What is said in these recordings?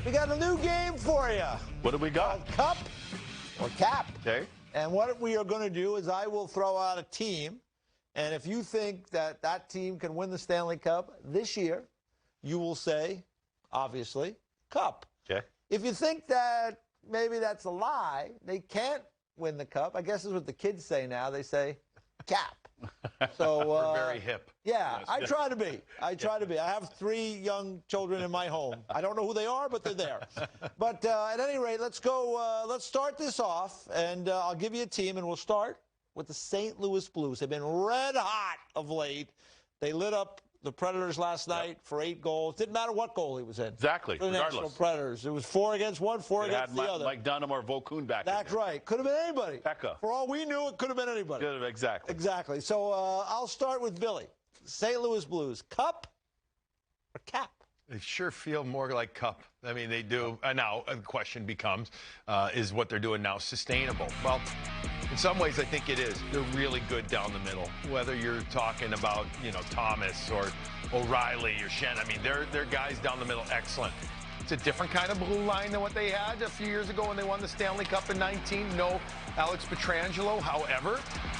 We got a new game for you. What do we got? Cup or Cap. Okay. And what we are going to do is I will throw out a team. And if you think that that team can win the Stanley Cup this year, you will say, obviously, Cup. Okay. If you think that maybe that's a lie, they can't win the Cup, I guess is what the kids say now. They say, Cap. So we're very hip. Yeah, Yes. I try to be. I try to be. I have 3 young children in my home. I don't know who they are, but they're there. But at any rate, let's go. Let's start this off, and I'll give you a team, and we'll start with the St. Louis Blues. They've been red hot of late. They lit up the Predators last night for 8 goals. Didn't matter what goal he was in. Exactly. For the regardless. National Predators. It was 4 against 1, 4 against the other. Mike Dunham or Vokun back That's in there. right. Could have been anybody. Pekka. For all we knew, it could have been anybody. Exactly. Exactly. So I'll start with Billy. St. Louis Blues. Cup or Cap? They sure feel more like Cup. I mean, they do. Now, the question becomes, is what they're doing now sustainable? Well, in some ways, I think it is. They're really good down the middle. Whether you're talking about, Thomas or O'Reilly or Shen, I mean, they're guys down the middle, excellent. It's a different kind of blue line than what they had a few years ago when they won the Stanley Cup in 19. No Alex Pietrangelo. However,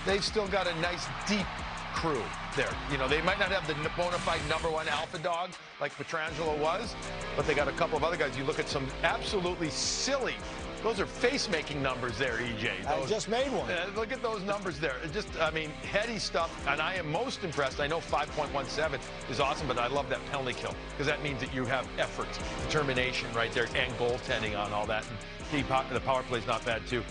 they've still got a nice, deep crew there. They might not have the bona fide #1 alpha dog like Pietrangelo was, but they got a couple of other guys. You look at some absolutely silly, those are face-making numbers there, EJ. I just made one. Look at those numbers there. Heady stuff, and I am most impressed. I know 5.17 is awesome, but I love that penalty kill because that means that you have effort, determination right there, and goaltending on all that. And the power play is not bad, too.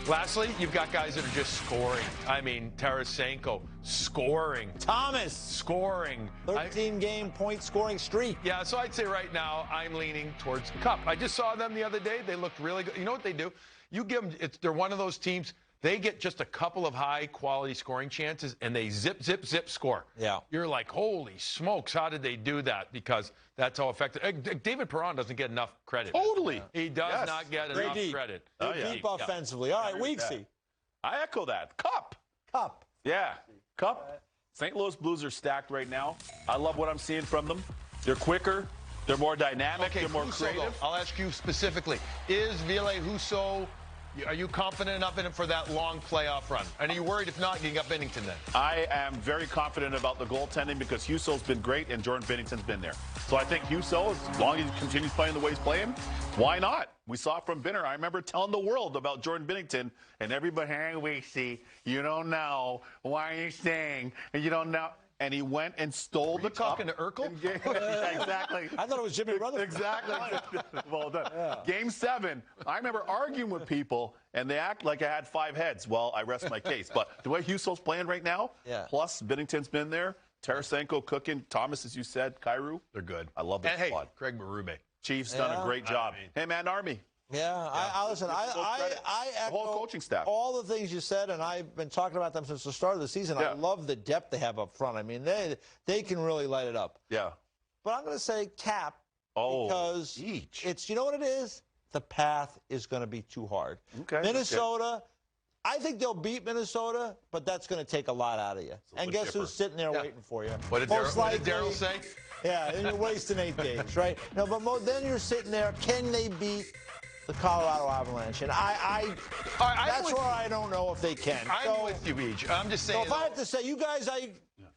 Lastly, you've got guys that are just scoring. I mean, Tarasenko scoring. Thomas scoring. 13-game point scoring streak. Yeah, so I'd say right now I'm leaning towards the Cup. I just saw them the other day. They looked really good. You know what they do? You give them, they're one of those teams, they get just a couple of high-quality scoring chances, and they zip, zip, zip score. Yeah. You're like, holy smokes, how did they do that? Because that's how effective. David Perron doesn't get enough credit. Totally. He does not get enough credit. Deep offensively. All right, Weeksy. I echo that. Cup. Cup. Yeah. Cup. St. Louis Blues are stacked right now. I love what I'm seeing from them. They're quicker. They're more dynamic. Okay, they're more Husso, creative. though, I'll ask you specifically. Is Ville Husso, are you confident enough in him for that long playoff run? And are you worried if not, you got Binnington then? I am very confident about the goaltending because Husso's been great and Jordan Binnington's been there. So I think Husso, as long as he continues playing the way he's playing, why not? We saw it from Binner. I remember telling the world about Jordan Binnington, and everybody, hey, we see, you don't know. Why are you saying? And you don't know. And he went and stole the cup. Talking to Urkel? Exactly. I thought it was Jimmy Rutherford. Exactly. Well done. Yeah. Game 7, I remember arguing with people, and they act like I had 5 heads. Well, I rest my case. But the way Husso's playing right now, plus Binnington's been there, Tarasenko cooking, Thomas, as you said, Kyrou, they're good. I love this squad. Hey, Craig Berube. Chiefs done a great job. Hey, man, Army. Yeah, I listen. I echo the whole coaching staff. All the things you said, and I've been talking about them since the start of the season. Yeah. I love the depth they have up front. I mean, they can really light it up. Yeah. But I'm going to say Cap because it's, you know what it is? The path is going to be too hard. Okay. Minnesota, I think they'll beat Minnesota, but that's going to take a lot out of you. And guess who's sitting there waiting for you? What did Daryl say? Yeah, and you're wasting 8 days, right? No, but then you're sitting there. Can they beat the Colorado Avalanche? And that's where I don't know if they can. I'm with you, Beach. I'm just saying. So if I have to say, you guys,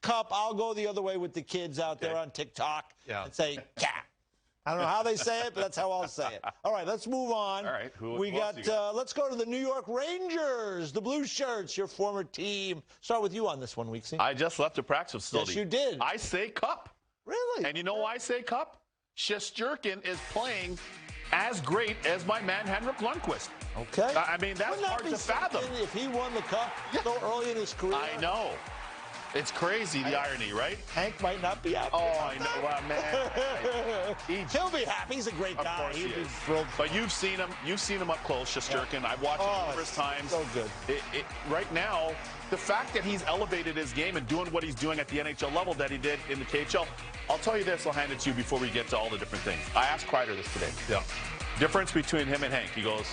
Cup, I'll go the other way with the kids out there on TikTok and say, Cap. I don't know how they say it, but that's how I'll say it. All right, let's move on. All right, we got. Let's go to the New York Rangers, the Blue Shirts, your former team. Start with you on this one, Weeksy. I just left the practice facility. Yes, you did. I say Cup. Really? And you know why I say Cup? Shesterkin is playing as great as my man Henrik Lundqvist. Okay. I mean, that's hard to fathom. If he won the Cup so early in his career. I know. It's crazy, the irony, right? Hank might not be happy. Oh, I know. Well, man. He'll be happy. He's a great guy. Of course He'd he be is. thrilled. But you've seen him up close, Shesterkin. I've watched him numerous times. So good. Right now, the fact that he's elevated his game and doing what he's doing at the NHL level that he did in the KHL, I'll tell you this, I'll hand it to you before we get to all the different things. I asked Kreider this today. Yeah. Difference between him and Hank. He goes,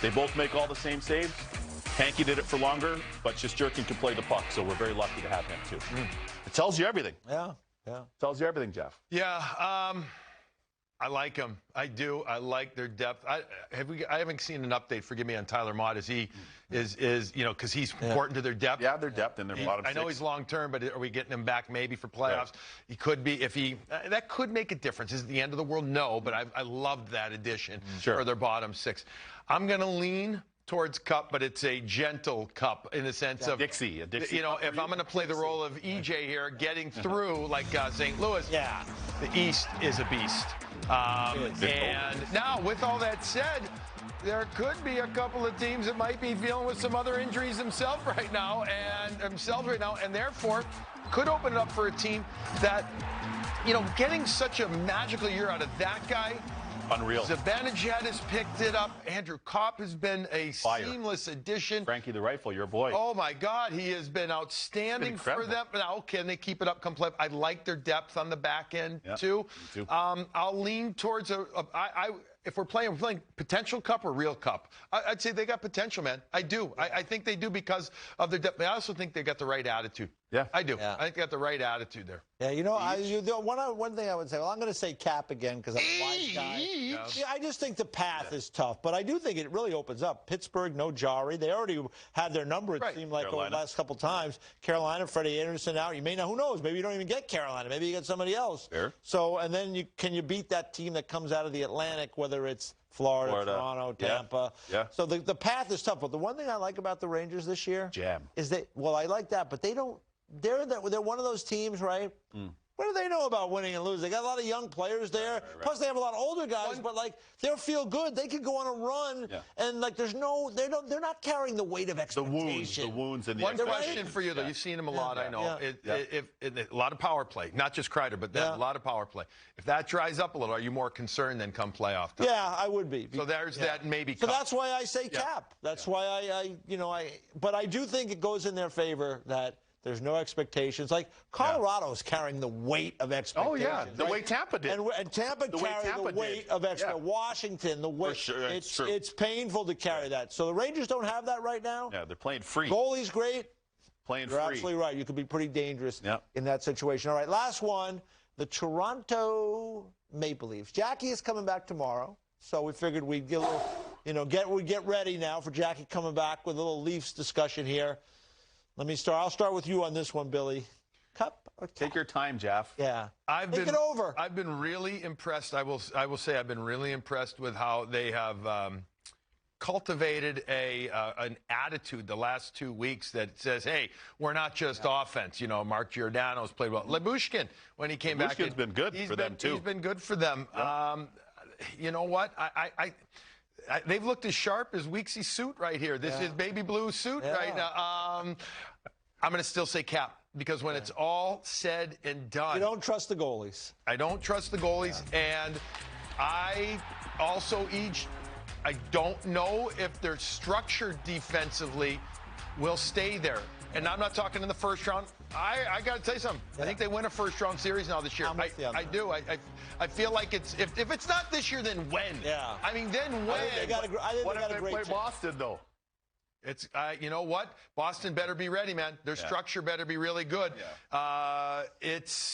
they both make all the same saves. Hanky did it for longer, but Shesterkin can play the puck, so we're very lucky to have him, too. It tells you everything. Yeah. Tells you everything, Jeff. Yeah. I like them. I do. I like their depth. I haven't seen an update. Forgive me on Tyler Mott. Is he because he's important to their depth. Yeah, their depth and their bottom six. I know he's long term, but are we getting him back maybe for playoffs? Right. He could be if he. That could make a difference. Is it the end of the world? No, but I loved that addition for their bottom six. I'm going to lean towards Cup, but it's a gentle Cup in the sense of Dixie. If I'm going to play the role of EJ here, getting through like St. Louis, the East is a beast. And now, with all that said, there could be a couple of teams that might be dealing with some other injuries themselves right now, and therefore could open it up for a team that, getting such a magical year out of that guy. Unreal. Zibanejad has picked it up. Andrew Kopp has been a seamless addition. Frankie the Rifle, your boy. Oh, my God. He has been outstanding for them. Now, can they keep it up complete? I like their depth on the back end, too. Me too. I'll lean towards if we're playing potential Cup or real Cup. I'd say they got potential, man. I do. I think they do because of their depth. I also think they got the right attitude. Yeah, I do. Yeah. I think they got the right attitude there. Yeah, one thing I would say, I'm going to say Cap again because I'm a wise guy. Yeah, I just think the path is tough, but I do think it really opens up. Pittsburgh, no Jari. They already had their number, it seemed like, over the last couple times. Carolina, Freddie Anderson out. You may not, who knows? Maybe you don't even get Carolina. Maybe you get somebody else. Fair. So, and then can you beat that team that comes out of the Atlantic, whether it's Florida, Toronto, Tampa. Yeah. So the path is tough. But the one thing I like about the Rangers this year is that, I like that, but they don't. They're one of those teams, right? What do they know about winning and losing? They got a lot of young players there. Right. Plus, they have a lot of older guys, but they'll feel good. They could go on a run, and they're not carrying the weight of expectation. The wounds, and the one question for you though. You've seen him a lot, I know. If a lot of power play, not just Kreider, but a lot of power play. If that dries up a little, are you more concerned than come playoff time? Yeah, I would be. So there's that maybe. So that's why I say Cap. That's why but I do think it goes in their favor that there's no expectations. Like, Colorado's carrying the weight of expectations. Oh, yeah. The way Tampa did. And Tampa carried the weight of expectations. Washington, the weight. For sure. It's painful to carry that. So the Rangers don't have that right now. Yeah, they're playing free. Goalie's great. You're absolutely right. You could be pretty dangerous in that situation. All right, last one. The Toronto Maple Leafs. Jackie is coming back tomorrow. So we figured we'd get a little, get ready now for Jackie coming back with a little Leafs discussion here. Let me start. I'll start with you on this one, Billy. Cup or Cap? Take your time, Jeff. Yeah. Take it over. I've been really impressed. I will say I've been really impressed with how they have cultivated an attitude the last 2 weeks that says, hey, we're not just offense. Mark Giordano's played well. Lyubushkin, when he came back. Lyubushkin's been good for them, too. He's been good for them. Yeah. You know what? They've looked as sharp as Weeksy's suit right here. This is baby blue suit right now. I'm going to still say Cap because when it's all said and done. You don't trust the goalies. I don't trust the goalies. And I also I don't know if their structure defensively will stay there. And I'm not talking in the first round. I got to tell you something. I think they win a first-round series now this year. I do. I feel like it's if it's not this year, then when? Yeah. I mean, then when? I think they got a great play Boston, though? It's you know what? Boston better be ready, man. Their structure better be really good. Yeah.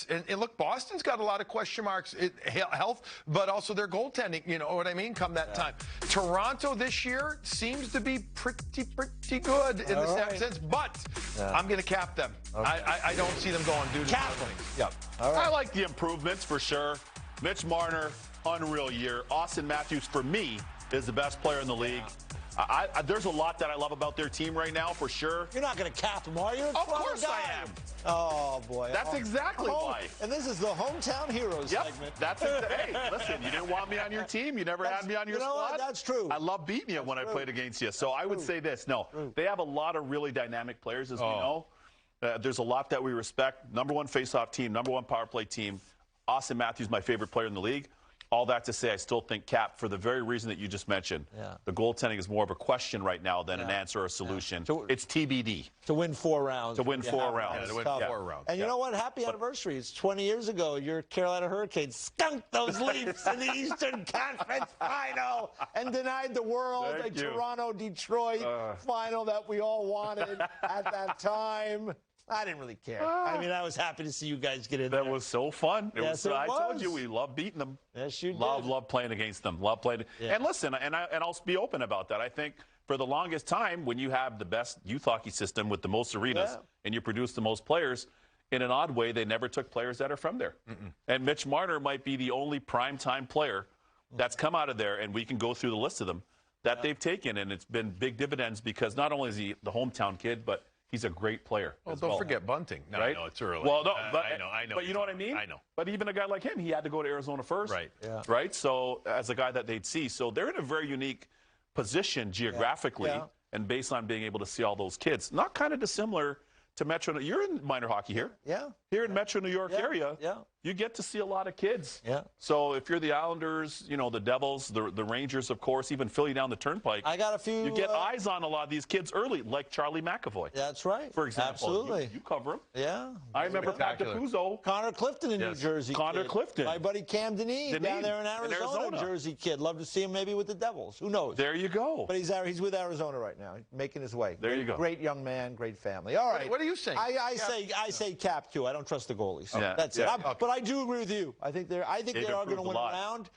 And look, Boston's got a lot of question marks, health, but also their goaltending. You know what I mean? Come that time. Toronto this year seems to be pretty good in the sense, but I'm going to cap them. Okay. I don't see them going due to cap them. Yep. All right. I like the improvements for sure. Mitch Marner, unreal year. Austin Matthews, for me, is the best player in the league. There's a lot that I love about their team right now, for sure. You're not going to cap them, are you? Of course I am. Oh, boy. That's exactly why. And this is the Hometown Heroes segment. That's hey, listen, you didn't want me on your team. You never had me on your squad. What? That's true. I love beating you when I played against you. So I would say this. No, they have a lot of really dynamic players, as we know. There's a lot that we respect. Number one faceoff team, number one power play team. Austin Matthews, my favorite player in the league. All that to say, I still think Cap, for the very reason that you just mentioned. The goaltending is more of a question right now than an answer or a solution. So it's TBD. To win 4 rounds. To win 4 rounds. To win 4 rounds. And you know what? Happy anniversary. It's 20 years ago. Your Carolina Hurricanes skunked those Leafs in the Eastern Conference Final and denied the world a Toronto-Detroit final that we all wanted at that time. I didn't really care. I mean, I was happy to see you guys get in there. That was so fun. Yes, it I told was. you we love beating them. Yes, you did. Love playing against them. Love playing. Yeah. And listen, and I'll be open about that. I think for the longest time, when you have the best youth hockey system with the most arenas and you produce the most players, in an odd way, they never took players that are from there. And Mitch Marner might be the only primetime player that's come out of there, and we can go through the list of them that they've taken, and it's been big dividends because not only is he the hometown kid, but he's a great player. Well, don't forget Bunting. No, right? I know it's early. Well, no, but I know. But you know what I mean? I know. But even a guy like him, he had to go to Arizona first. Right. Yeah. Right? So as a guy that they'd see. So they're in a very unique position geographically and based on being able to see all those kids. Not kind of dissimilar to Metro. You're in minor hockey here. Yeah. Here in Metro New York area, you get to see a lot of kids. Yeah. So if you're the Islanders, you know, the Devils, the Rangers, of course, even Philly down the Turnpike. I got a few. You get eyes on a lot of these kids early, like Charlie McAvoy. That's right. For example. Absolutely. You cover him. Yeah. I remember Pat DePuzzo. Connor Clifton in New Jersey. Connor kid. Clifton. My buddy Cam Dineen down there in Arizona. Jersey kid. Love to see him maybe with the Devils. Who knows? There you go. But he's with Arizona right now, making his way. There you go. Great young man, great family. All right. What are you saying? I say Cap too. I don't trust the goalies. Yeah. That's it. But I do agree with you. I think they are going to win a round.